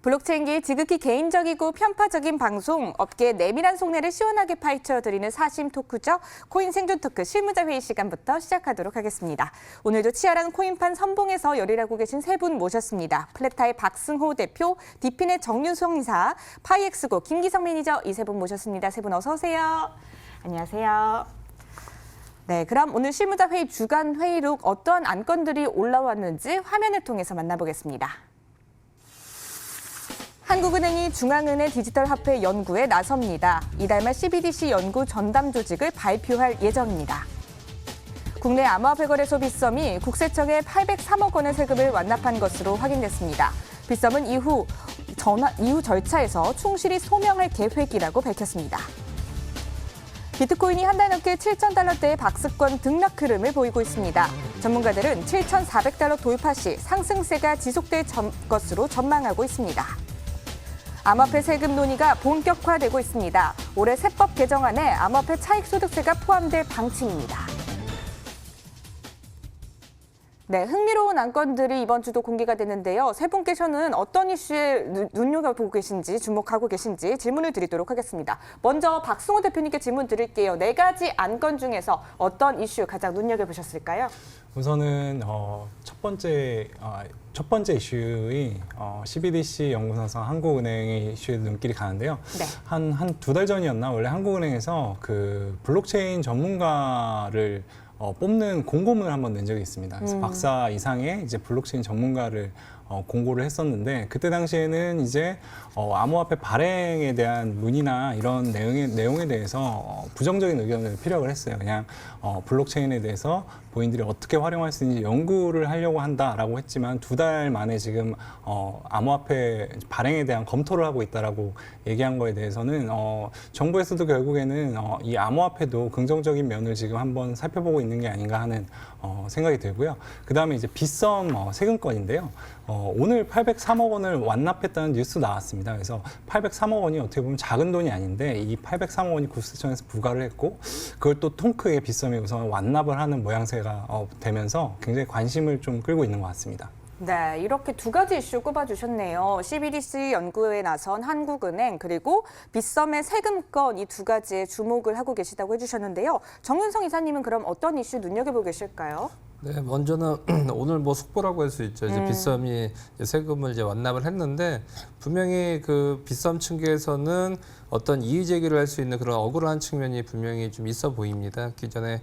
블록체인계의 지극히 개인적이고 편파적인 방송, 업계의 내밀한 속내를 시원하게 파헤쳐드리는 사심 토크죠. 코인 생존 토크 실무자 회의 시간부터 시작하도록 하겠습니다. 오늘도 치열한 코인판 선봉에서 열일하고 계신 세 분 모셨습니다. 플레타의 박승호 대표, 디핀의 정윤성 이사, 파이엑스고 김기성 매니저 이 세 분 모셨습니다. 세 분 어서 오세요. 안녕하세요. 네, 그럼 오늘 실무자 회의 주간 회의록 어떠한 안건들이 올라왔는지 화면을 통해서 만나보겠습니다. 한국은행이 중앙은행 디지털 화폐 연구에 나섭니다. 이달 말 CBDC 연구 전담 조직을 발표할 예정입니다. 국내 암호화폐 거래소 빗썸이 국세청에 803억 원의 세금을 완납한 것으로 확인됐습니다. 빗썸은 이후 절차에서 충실히 소명할 계획이라고 밝혔습니다. 비트코인이 한 달 넘게 7,000달러대의 박스권 등락 흐름을 보이고 있습니다. 전문가들은 7,400달러 돌파 시 상승세가 지속될 것으로 전망하고 있습니다. 암호화폐 세금 논의가 본격화되고 있습니다. 올해 세법 개정안에 암호화폐 차익소득세가 포함될 방침입니다. 네, 흥미로운 안건들이 이번 주도 공개가 됐는데요. 세 분께서는 어떤 이슈에 눈여겨보고 계신지, 주목하고 계신지 질문을 드리도록 하겠습니다. 먼저 박승호 대표님께 질문 드릴게요. 네 가지 안건 중에서 어떤 이슈 가장 눈여겨보셨을까요? 우선은 첫 번째 이슈의 CBDC 연구사상 한국은행의 이슈에 눈길이 가는데요. 네. 한 두 달 전이었나 원래 한국은행에서 그 블록체인 전문가를 뽑는 공고문을 한번 낸 적이 있습니다. 그래서 박사 이상의 이제 블록체인 전문가를 공고를 했었는데 그때 당시에는 이제 암호화폐 발행에 대한 문의나 이런 내용에 대해서 부정적인 의견을 피력을 했어요. 그냥 블록체인에 대해서 본인들이 어떻게 활용할 수 있는지 연구를 하려고 한다라고 했지만 두 달 만에 지금 암호화폐 발행에 대한 검토를 하고 있다라고 얘기한 거에 대해서는 정부에서도 결국에는 이 암호화폐도 긍정적인 면을 지금 한번 살펴보고 있는 게 아닌가 하는 생각이 들고요. 그다음에 이제 빗썸 세금건인데요. 오늘 803억 원을 완납했다는 뉴스 나왔습니다. 그래서 803억 원이 어떻게 보면 작은 돈이 아닌데 이 803억 원이 국세청에서 부과를 했고 그걸 또 통크의 빗썸이 우선 완납을 하는 모양새가 되면서 굉장히 관심을 좀 끌고 있는 것 같습니다. 네, 이렇게 두 가지 이슈 꼽아주셨네요. CBDC 연구에 나선 한국은행 그리고 빗썸의 세금건 이 두 가지에 주목을 하고 계시다고 해주셨는데요. 정윤성 이사님은 그럼 어떤 이슈 눈여겨보고 계실까요? 네, 먼저는 오늘 뭐 속보라고 할 수 있죠. 이제 빗썸이 세금을 이제 완납을 했는데 분명히 그 빗썸 측에서는 어떤 이의 제기를 할 수 있는 그런 억울한 측면이 분명히 좀 있어 보입니다. 기존에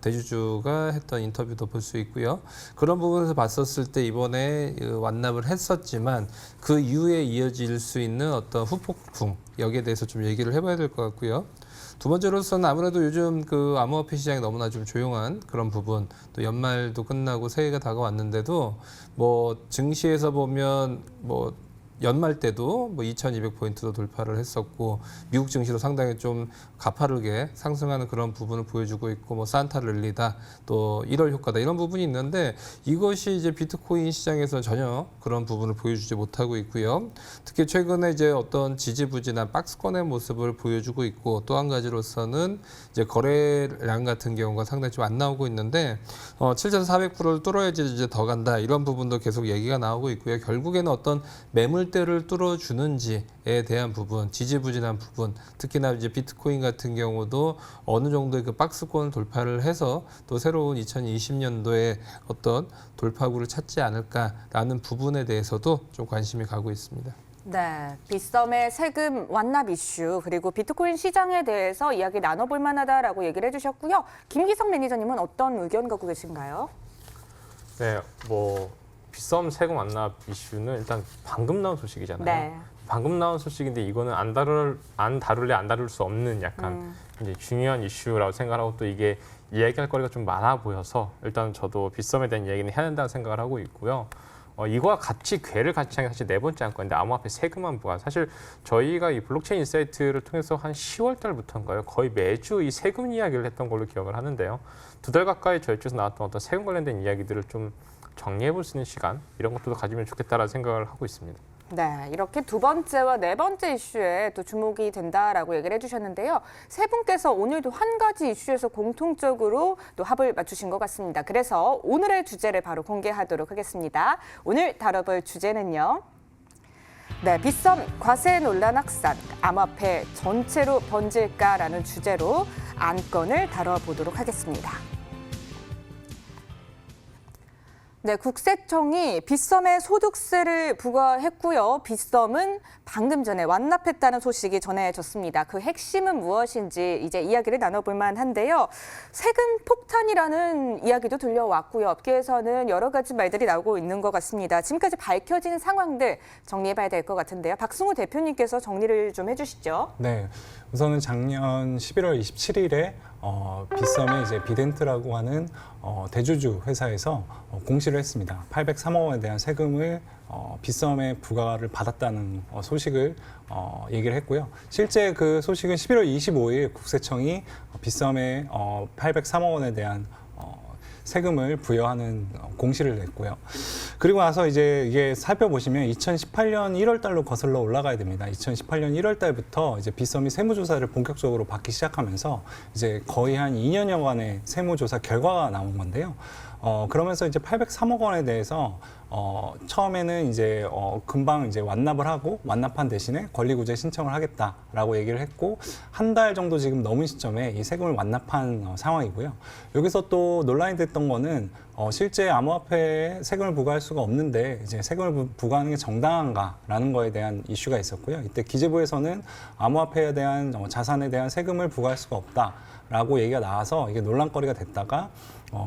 대주주가 했던 인터뷰도 볼 수 있고요. 그런 부분에서 봤었을 때 이번에 완납을 했었지만 그 이후에 이어질 수 있는 어떤 후폭풍 여기에 대해서 좀 얘기를 해봐야 될 것 같고요. 두 번째로서는 아무래도 요즘 그 암호화폐 시장이 너무나 좀 조용한 그런 부분, 또 연말도 끝나고 새해가 다가왔는데도 뭐 증시에서 보면 뭐 연말 때도 뭐 2200포인트도 돌파를 했었고 미국 증시도 상당히 좀 가파르게 상승하는 그런 부분을 보여주고 있고 뭐 산타랠리다 또 1월 효과다 이런 부분이 있는데 이것이 이제 비트코인 시장에서 전혀 그런 부분을 보여주지 못하고 있고요. 특히 최근에 이제 어떤 지지부진한 박스권의 모습을 보여주고 있고 또 한 가지로서는 이제 거래량 같은 경우가 상당히 좀 안 나오고 있는데 7,400%를 뚫어야지 이제 더 간다 이런 부분도 계속 얘기가 나오고 있고요. 결국에는 어떤 매물대를 뚫어주는지에 대한 부분, 지지부진한 부분, 특히나 이제 비트코인 같은 경우도 어느 정도의 그 박스권을 돌파를 해서 또 새로운 2020년도에 어떤 돌파구를 찾지 않을까라는 부분에 대해서도 좀 관심이 가고 있습니다. 네, 빗썸의 세금 완납 이슈 그리고 비트코인 시장에 대해서 이야기 나눠볼 만하다라고 얘기를 해주셨고요. 김기성 매니저님은 어떤 의견 갖고 계신가요? 네, 뭐 빗썸 세금 완납 이슈는 일단 방금 나온 소식이잖아요. 네. 방금 나온 소식인데 이거는 안 다룰 수 없는 약간 이제 중요한 이슈라고 생각하고 또 이게 이야기할 거리가 좀 많아 보여서 일단 저도 빗썸에 대한 이야기는 해야 된다는 생각을 하고 있고요. 이거와 같이 궤를 같이 한 게 사실 네 번째 안건인데 암호화폐 세금안 부과. 사실 저희가 이 블록체인 인사이트를 통해서 한 10월 달부터인가요? 거의 매주 이 세금 이야기를 했던 걸로 기억을 하는데요. 두 달 가까이 저희 쪽에서 나왔던 어떤 세금 관련된 이야기들을 좀 정리해 볼 수 있는 시간 이런 것도 가지면 좋겠다라는 생각을 하고 있습니다. 네, 이렇게 두 번째와 네 번째 이슈에 또 주목이 된다라고 얘기를 해주셨는데요. 세 분께서 오늘도 한 가지 이슈에서 공통적으로 또 합을 맞추신 것 같습니다. 그래서 오늘의 주제를 바로 공개하도록 하겠습니다. 오늘 다뤄볼 주제는요. 네, 빗썸 과세 논란 확산, 암호화폐 전체로 번질까라는 주제로 안건을 다뤄보도록 하겠습니다. 네, 국세청이 빗썸에 소득세를 부과했고요. 빗썸은 방금 전에 완납했다는 소식이 전해졌습니다. 그 핵심은 무엇인지 이제 이야기를 나눠볼 만한데요. 세금 폭탄이라는 이야기도 들려왔고요. 업계에서는 여러 가지 말들이 나오고 있는 것 같습니다. 지금까지 밝혀진 상황들 정리해봐야 될 것 같은데요. 박승우 대표님께서 정리를 좀 해주시죠. 네, 우선은 작년 11월 27일에 빗썸의 이제 비덴트라고 하는 대주주 회사에서 공시를 했습니다. 803억 원에 대한 세금을 빗썸에 부과를 받았다는 소식을 얘기를 했고요. 실제 그 소식은 11월 25일 국세청이 빗썸에 803억 원에 대한 세금을 부여하는 공시를 냈고요. 그리고 나서 이제 이게 살펴보시면 2018년 1월 달로 거슬러 올라가야 됩니다. 2018년 1월 달부터 이제 빗썸이 세무조사를 본격적으로 받기 시작하면서 이제 거의 한 2년여간의 세무조사 결과가 나온 건데요. 그러면서 이제 803억 원에 대해서 처음에는 이제 금방 이제 완납을 하고 완납한 대신에 권리구제 신청을 하겠다라고 얘기를 했고 한 달 정도 지금 넘은 시점에 이 세금을 완납한 상황이고요. 여기서 또 논란이 됐던 거는 실제 암호화폐에 세금을 부과할 수가 없는데 이제 세금을 부과하는 게 정당한가라는 거에 대한 이슈가 있었고요. 이때 기재부에서는 암호화폐에 대한 자산에 대한 세금을 부과할 수가 없다라고 얘기가 나와서 이게 논란거리가 됐다가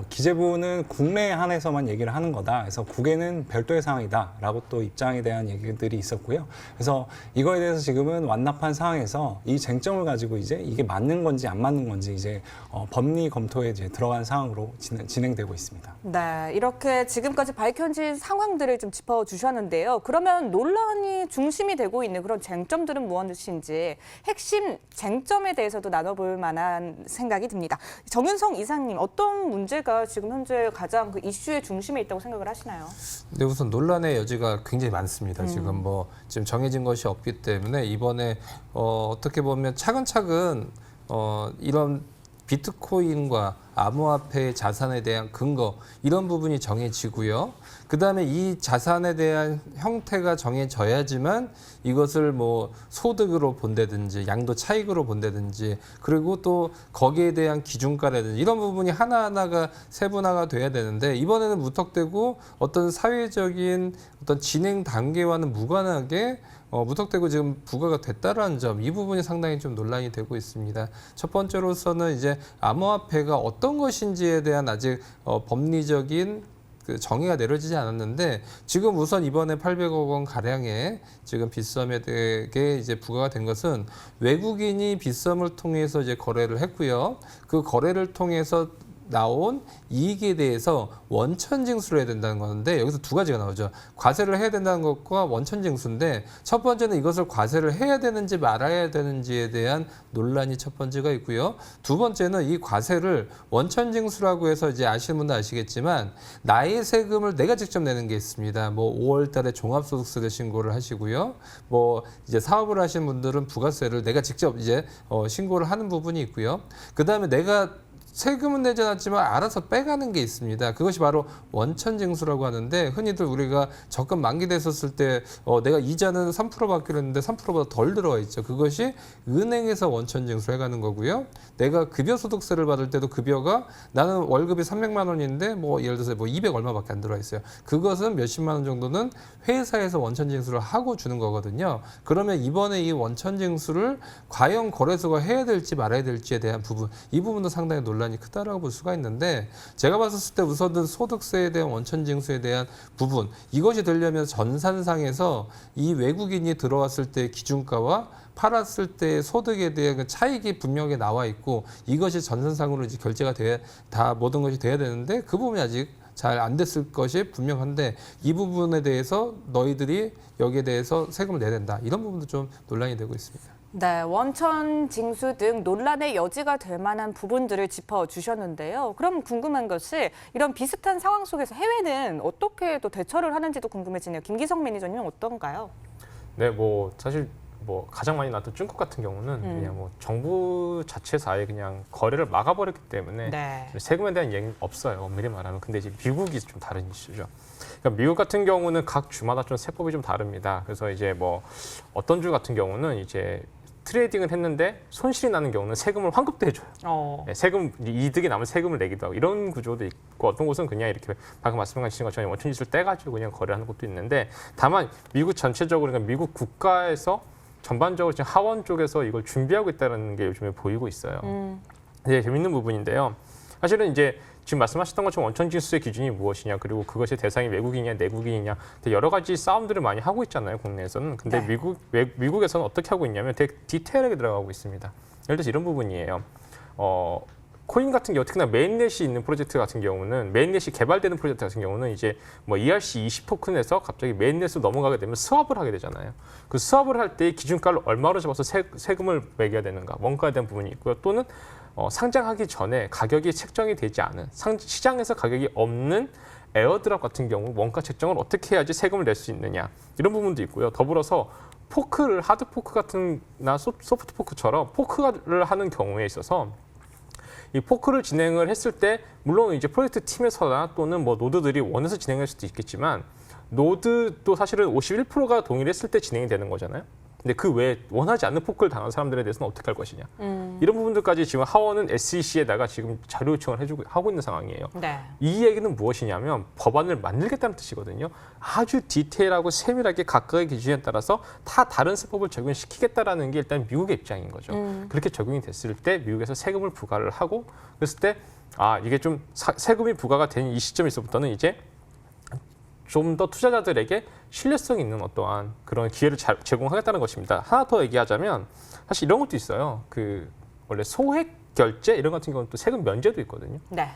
기재부는 국내에 한해서만 얘기를 하는 거다. 그래서 국외는 별도의 상황이다라고 또 입장에 대한 얘기들이 있었고요. 그래서 이거에 대해서 지금은 완납한 상황에서 이 쟁점을 가지고 이제 이게 맞는 건지 안 맞는 건지 이제 법리 검토에 이제 들어간 상황으로 진행되고 있습니다. 네, 이렇게 지금까지 밝혀진 상황들을 좀 짚어주셨는데요. 그러면 논란이 중심이 되고 있는 그런 쟁점들은 무엇인지 핵심 쟁점에 대해서도 나눠볼 만한 생각이 듭니다. 정윤성 이사님, 어떤 문제가 지금 현재 가장 그 이슈의 중심에 있다고 생각을 하시나요? 네, 우선 논란의 여지가 굉장히 많습니다. 지금 지금 정해진 것이 없기 때문에 이번에 어떻게 보면 차근차근 이런 비트코인과 암호화폐의 자산에 대한 근거 이런 부분이 정해지고요. 그다음에 이 자산에 대한 형태가 정해져야지만 이것을 뭐 소득으로 본다든지 양도 차익으로 본다든지 그리고 또 거기에 대한 기준가라든지 이런 부분이 하나하나가 세분화가 돼야 되는데 이번에는 무턱대고 어떤 사회적인 어떤 진행 단계와는 무관하게 무턱대고 지금 부과가 됐다라는 점, 이 부분이 상당히 좀 논란이 되고 있습니다. 첫 번째로서는 이제 암호화폐가 어떤 것인지에 대한 아직 법리적인 그 정의가 내려지지 않았는데 지금 우선 이번에 800억 원 가량의 지금 빗썸에게 이제 부과가 된 것은 외국인이 빗썸을 통해서 이제 거래를 했고요. 그 거래를 통해서 나온 이익에 대해서 원천 징수를 해야 된다는 건데 여기서 두 가지가 나오죠. 과세를 해야 된다는 것과 원천 징수인데 첫 번째는 이것을 과세를 해야 되는지 말아야 되는지에 대한 논란이 첫 번째가 있고요. 두 번째는 이 과세를 원천 징수라고 해서 이제 아시는 분도 아시겠지만 나의 세금을 내가 직접 내는 게 있습니다. 뭐 5월 달에 종합소득세를 신고를 하시고요. 뭐 이제 사업을 하시는 분들은 부가세를 내가 직접 이제 신고를 하는 부분이 있고요. 그다음에 내가 세금은 내지 않았지만 알아서 빼가는 게 있습니다. 그것이 바로 원천징수라고 하는데 흔히들 우리가 적금 만기됐었을 때 내가 이자는 3% 받기로 했는데 3%보다 덜 들어와 있죠. 그것이 은행에서 원천징수를 해가는 거고요. 내가 급여소득세를 받을 때도 급여가 나는 월급이 300만 원인데 뭐 예를 들어서 뭐 200 얼마밖에 안 들어와 있어요. 그것은 몇십만 원 정도는 회사에서 원천징수를 하고 주는 거거든요. 그러면 이번에 이 원천징수를 과연 거래소가 해야 될지 말아야 될지에 대한 부분, 이 부분도 상당히 논란이 크다라고 볼 수가 있는데 제가 봤을 때 우선은 소득세에 대한 원천징수에 대한 부분 이것이 되려면 전산상에서 이 외국인이 들어왔을 때 기준가와 팔았을 때 소득에 대한 그 차익이 분명히 나와 있고 이것이 전산상으로 이제 결제가 다 모든 것이 돼야 되는데 그 부분이 아직 잘 안 됐을 것이 분명한데 이 부분에 대해서 너희들이 여기에 대해서 세금을 내야 된다 이런 부분도 좀 논란이 되고 있습니다. 네, 원천 징수 등 논란의 여지가 될 만한 부분들을 짚어주셨는데요. 그럼 궁금한 것이 이런 비슷한 상황 속에서 해외는 어떻게 또 대처를 하는지도 궁금해지네요. 김기성 매니저님은 어떤가요? 네, 뭐 사실 뭐 가장 많이 나왔던 중국 같은 경우는 그냥 뭐 정부 자체에서 아예 그냥 거래를 막아버렸기 때문에 네. 세금에 대한 얘기는 없어요. 엄밀히 말하면. 근데 이제 미국이 좀 다른 이슈죠. 그러니까 미국 같은 경우는 각 주마다 좀 세법이 좀 다릅니다. 그래서 이제 뭐 어떤 주 같은 경우는 이제 트레이딩을 했는데 손실이 나는 경우는 세금을 환급도 해줘요. 네, 세금 이득이 나면 세금을 내기도 하고 이런 구조도 있고 어떤 곳은 그냥 이렇게 방금 말씀하신 것처럼 원천지수를 떼가지고 그냥 거래하는 것도 있는데 다만 미국 전체적으로 그러니까 미국 국가에서 전반적으로 지금 하원 쪽에서 이걸 준비하고 있다는 게 요즘에 보이고 있어요. 되게 재밌는 부분인데요. 사실은 이제 지금 말씀하셨던 것처럼 원천징수의 기준이 무엇이냐 그리고 그것의 대상이 외국인이냐 내국인이냐 되게 여러 가지 싸움들을 많이 하고 있잖아요. 국내에서는. 근데 네. 미국에서는 어떻게 하고 있냐면 되게 디테일하게 들어가고 있습니다. 예를 들어서 이런 부분이에요. 코인 같은 경우 특히나 메인넷이 있는 프로젝트 같은 경우는 메인넷이 개발되는 프로젝트 같은 경우는 이제 뭐 ERC20 토큰에서 갑자기 메인넷으로 넘어가게 되면 스왑을 하게 되잖아요. 그 스왑을 할 때 기준가를 얼마로 잡아서 세금을 매겨야 되는가 원가에 대한 부분이 있고요. 또는 상장하기 전에 가격이 책정이 되지 않은 시장에서 가격이 없는 에어드랍 같은 경우 원가 책정을 어떻게 해야지 세금을 낼 수 있느냐 이런 부분도 있고요. 더불어서 포크를 하드 포크 같은나 소프트 포크처럼 포크를 하는 경우에 있어서 이 포크를 진행을 했을 때 물론 이제 프로젝트 팀에서나 또는 뭐 노드들이 원해서 진행할 수도 있겠지만 노드도 사실은 51%가 동의를 했을 때 진행이 되는 거잖아요. 근데 그 외에 원하지 않는 포크를 당한 사람들에 대해서는 어떻게 할 것이냐. 이런 부분들까지 지금 하원은 SEC에다가 지금 자료 요청을 하고 있는 상황이에요. 네. 이 얘기는 무엇이냐면 법안을 만들겠다는 뜻이거든요. 아주 디테일하고 세밀하게 각각의 기준에 따라서 다 다른 세법을 적용시키겠다라는 게 일단 미국의 입장인 거죠. 그렇게 적용이 됐을 때 미국에서 세금을 부과를 하고 그랬을 때 이게 좀 세금이 부과가 된 이 시점에서부터는 이제 좀 더 투자자들에게 신뢰성 있는 어떠한 그런 기회를 제공하겠다는 것입니다. 하나 더 얘기하자면 사실 이런 것도 있어요. 그 원래 소액 결제 이런 같은 경우는 또 세금 면제도 있거든요. 네.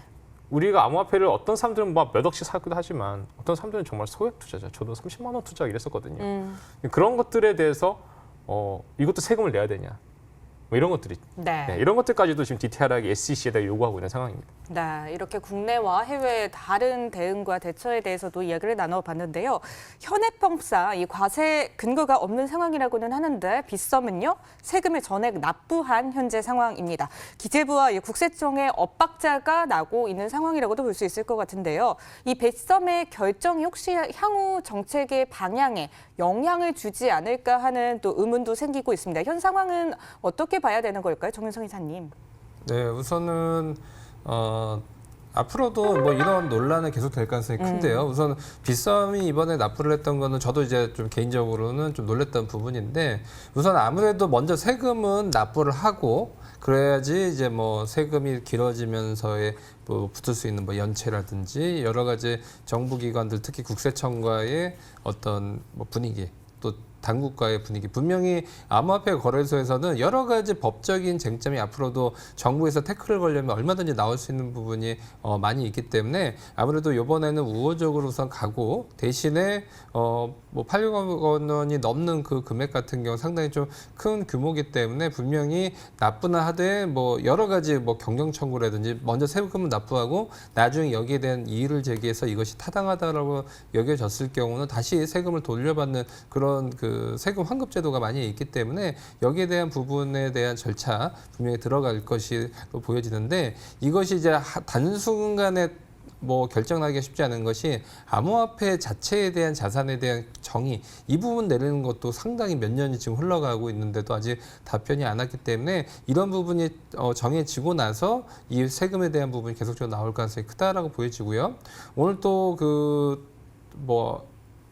우리가 암호화폐를 어떤 사람들은 막 몇 억씩 사기도 하지만 어떤 사람들은 정말 소액 투자자. 저도 30만 원 투자 이랬었거든요. 그런 것들에 대해서 이것도 세금을 내야 되냐. 뭐 이런 것들이 네. 이런 것들까지도 지금 디테일하게 SEC에다 요구하고 있는 상황입니다. 네, 이렇게 국내와 해외의 다른 대응과 대처에 대해서도 이야기를 나눠봤는데요. 현행법상 이 과세 근거가 없는 상황이라고는 하는데 빗썸은요 세금을 전액 납부한 현재 상황입니다. 기재부와 이 국세청의 엇박자가 나고 있는 상황이라고도 볼 수 있을 것 같은데요. 이 빗썸의 결정이 혹시 향후 정책의 방향에 영향을 주지 않을까 하는 또 의문도 생기고 있습니다. 현 상황은 어떻게 봐야 되는 걸까요, 정윤성 이사님? 네, 우선은 앞으로도 뭐 이런 논란은 계속 될 가능성이 큰데요. 우선 빗썸이 이번에 납부를 했던 거는 저도 이제 좀 개인적으로는 좀 놀랬던 부분인데 우선 아무래도 먼저 세금은 납부를 하고 그래야지 이제 뭐 세금이 길어지면서에 뭐 붙을 수 있는 뭐 연체라든지 여러 가지 정부기관들 특히 국세청과의 어떤 뭐 분위기 또 당국과의 분위기 분명히 암호화폐 거래소에서는 여러 가지 법적인 쟁점이 앞으로도 정부에서 태클을 걸려면 얼마든지 나올 수 있는 부분이 많이 있기 때문에 아무래도 이번에는 우호적으로 우선 가고 대신에 뭐 800억 원이 넘는 그 금액 같은 경우 상당히 좀 큰 규모이기 때문에 분명히 납부는 하되 뭐 여러 가지 뭐 경영 청구라든지 먼저 세금을 납부하고 나중에 여기에 대한 이의를 제기해서 이것이 타당하다라고 여겨졌을 경우는 다시 세금을 돌려받는 그런 그 세금 환급 제도가 많이 있기 때문에 여기에 대한 부분에 대한 절차 분명히 들어갈 것으로 보여지는데 이것이 이제 단순간에 뭐 결정나기가 쉽지 않은 것이 암호화폐 자체에 대한 자산에 대한 정의 이 부분 내리는 것도 상당히 몇 년이 지금 흘러가고 있는데도 아직 답변이 안 왔기 때문에 이런 부분이 정해지고 나서 이 세금에 대한 부분이 계속적으로 나올 가능성이 크다라고 보여지고요. 오늘 또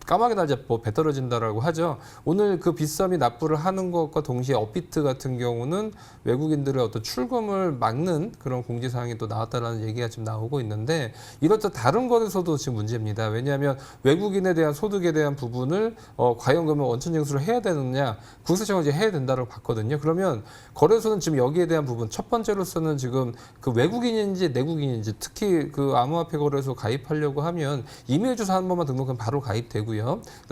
까마귀 날잡고 배 떨어진다라고 하죠. 오늘 그 빗썸이 납부를 하는 것과 동시에 업비트 같은 경우는 외국인들의 어떤 출금을 막는 그런 공지사항이 또 나왔다라는 얘기가 지금 나오고 있는데 이렇듯 다른 거에서도 지금 문제입니다. 왜냐하면 외국인에 대한 소득에 대한 부분을 과연 그러면 원천징수를 해야 되느냐 국세청은 이제 해야 된다고 봤거든요. 그러면 거래소는 지금 여기에 대한 부분 첫 번째로서는 지금 그 외국인인지 내국인인지 특히 그 암호화폐 거래소 가입하려고 하면 이메일 주소 한 번만 등록하면 바로 가입되고요.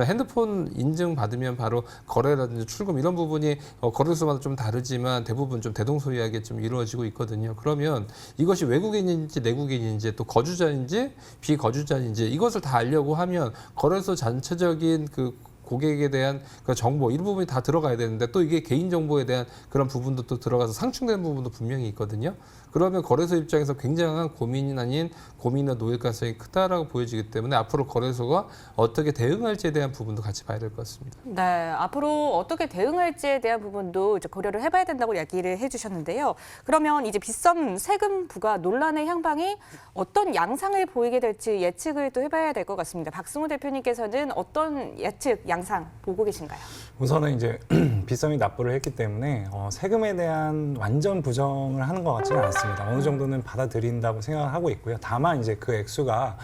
핸드폰 인증 받으면 바로 거래라든지 출금 이런 부분이 거래소마다 좀 다르지만 대부분 좀 대동소이하게 좀 이루어지고 있거든요. 그러면 이것이 외국인인지 내국인인지 또 거주자인지 비거주자인지 이것을 다 알려고 하면 거래소 전체적인 그 고객에 대한 그 정보 이런 부분이 다 들어가야 되는데 또 이게 개인 정보에 대한 그런 부분도 또 들어가서 상충되는 부분도 분명히 있거든요. 그러면 거래소 입장에서 굉장한 고민이 아닌 고민이나 놓일 가능성이 크다라고 보여지기 때문에 앞으로 거래소가 어떻게 대응할지에 대한 부분도 같이 봐야 될 것 같습니다. 네, 앞으로 어떻게 대응할지에 대한 부분도 이제 고려를 해봐야 된다고 이야기를 해주셨는데요. 그러면 이제 빗썸 세금 부과 논란의 향방이 어떤 양상을 보이게 될지 예측을 또 해봐야 될 것 같습니다. 박승우 대표님께서는 어떤 예측 양상 보고 계신가요? 우선은 이제 빗썸이 납부를 했기 때문에 세금에 대한 완전 부정을 하는 것 같지는 않습니다. 어느 정도는 받아들인다고 생각을 하고 있고요. 다만 이제 그 액수가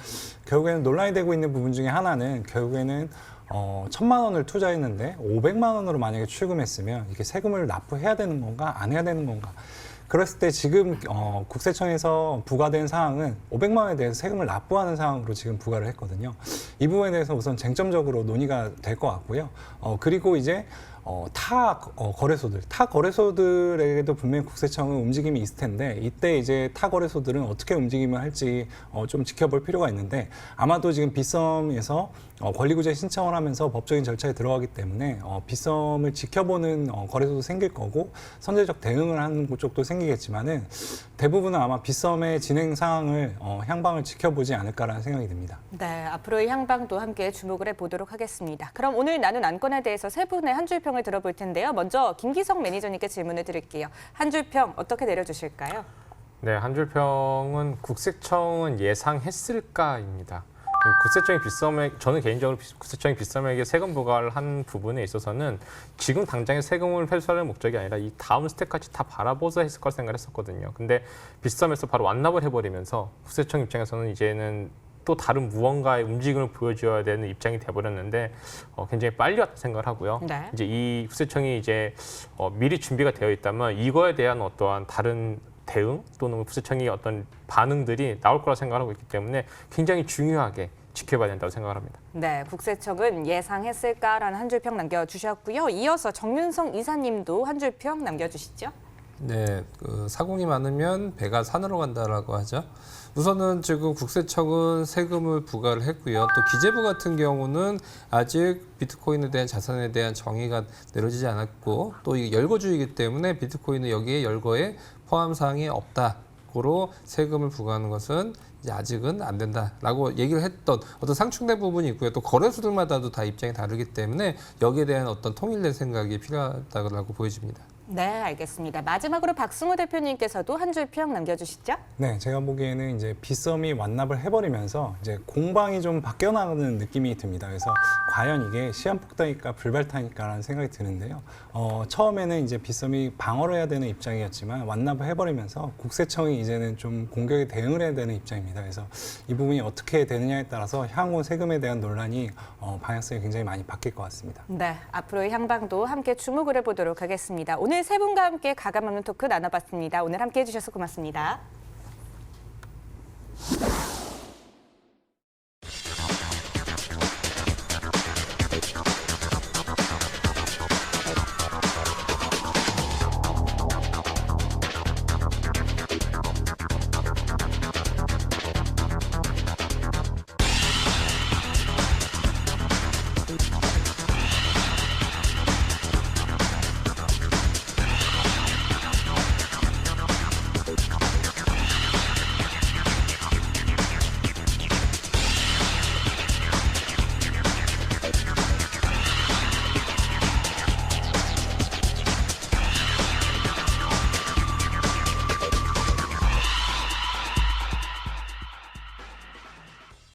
결국에는 논란이 되고 있는 부분 중에 하나는 결국에는 1,000만 원을 투자했는데 500만 원으로 만약에 출금했으면 이게 세금을 납부해야 되는 건가 안 해야 되는 건가. 그랬을 때 지금 국세청에서 부과된 사항은 500만 원에 대해서 세금을 납부하는 사항으로 지금 부과를 했거든요. 이 부분에 대해서 우선 쟁점적으로 논의가 될 것 같고요. 그리고 이제 타 거래소들에게도 분명히 국세청은 움직임이 있을 텐데 이때 이제 타 거래소들은 어떻게 움직임을 할지 좀 지켜볼 필요가 있는데 아마도 지금 빗썸에서 권리구제 신청을 하면서 법적인 절차에 들어가기 때문에 빗썸을 지켜보는 거래소도 생길 거고 선제적 대응을 하는 쪽도 생기겠지만은 대부분은 아마 빗썸의 진행 상황을 향방을 지켜보지 않을까라는 생각이 듭니다. 네, 앞으로의 향방도 함께 주목을 해보도록 하겠습니다. 그럼 오늘 나눈 안건에 대해서 세 분의 한 줄 평을 들어볼 텐데요. 먼저 김기성 매니저님께 질문을 드릴게요. 한 줄 평 어떻게 내려주실까요? 네, 한 줄 평은 국세청은 예상했을까입니다. 국세청이 빗썸에 저는 개인적으로 국세청이 빗썸에게 세금 부과를 한 부분에 있어서는 지금 당장의 세금을 회수하는 목적이 아니라 이 다음 스텝까지 다 바라보서 했을 걸 생각했었거든요. 근데 빗썸에서 바로 완납을 해버리면서 국세청 입장에서는 이제는 또 다른 무언가의 움직임을 보여줘야 되는 입장이 돼버렸는데 굉장히 빨리 왔다 생각을 하고요. 네. 이제 이 국세청이 이제 미리 준비가 되어 있다면 이거에 대한 어떠한 다른 대응 또는 국세청이 어떤 반응들이 나올 거라 생각하고 있기 때문에 굉장히 중요하게 지켜봐야 된다고 생각을 합니다. 네, 국세청은 예상했을까라는 한 줄 평 남겨주셨고요. 이어서 정윤성 이사님도 한 줄 평 남겨주시죠. 네, 사공이 많으면 배가 산으로 간다라고 하죠. 우선은 지금 국세청은 세금을 부과를 했고요. 또 기재부 같은 경우는 아직 비트코인에 대한 자산에 대한 정의가 내려지지 않았고 또 이게 열거주의이기 때문에 비트코인은 여기에 열거에 포함 사항이 없다고로 세금을 부과하는 것은 이제 아직은 안 된다라고 얘기를 했던 어떤 상충된 부분이 있고요. 또 거래소들마다도 다 입장이 다르기 때문에 여기에 대한 어떤 통일된 생각이 필요하다고 보여집니다. 네, 알겠습니다. 마지막으로 박승우 대표님께서도 한 줄 평 남겨주시죠. 네, 제가 보기에는 이제 빗썸이 완납을 해버리면서 이제 공방이 좀 바뀌어 나가는 느낌이 듭니다. 그래서 과연 이게 시한폭탄일까 불발탄일까라는 생각이 드는데요. 처음에는 이제 빗썸이 방어를 해야 되는 입장이었지만 완납을 해버리면서 국세청이 이제는 좀 공격에 대응을 해야 되는 입장입니다. 그래서 이 부분이 어떻게 되느냐에 따라서 향후 세금에 대한 논란이 방향성이 굉장히 많이 바뀔 것 같습니다. 네, 앞으로의 향방도 함께 주목을 해보도록 하겠습니다. 오늘 세 분과 함께 가감 없는 토크 나눠봤습니다. 오늘 함께 해주셔서 고맙습니다.